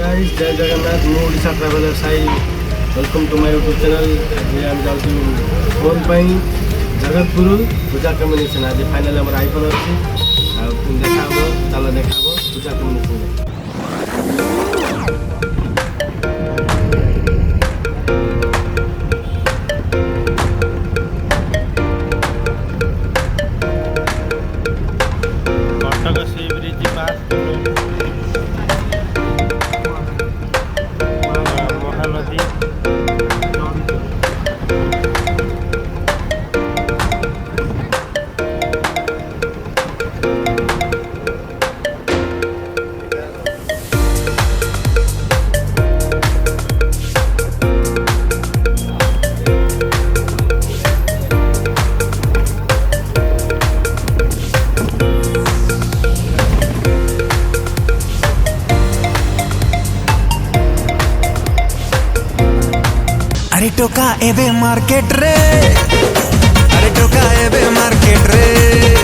Guys जय जगन्नाथ मु Odisha traveller साई welcome two माय YouTube channel. ये हम जाऊँ फोन पाई जगतपुर पूजा कम्युनिकेशन आज फाइनल आम आईफोन अच्छी देखा चल देखा पूजा कम्युनिकेशन। अरे टोका एबे मार्केट रे, अरे टोका एबे मार्केट रे।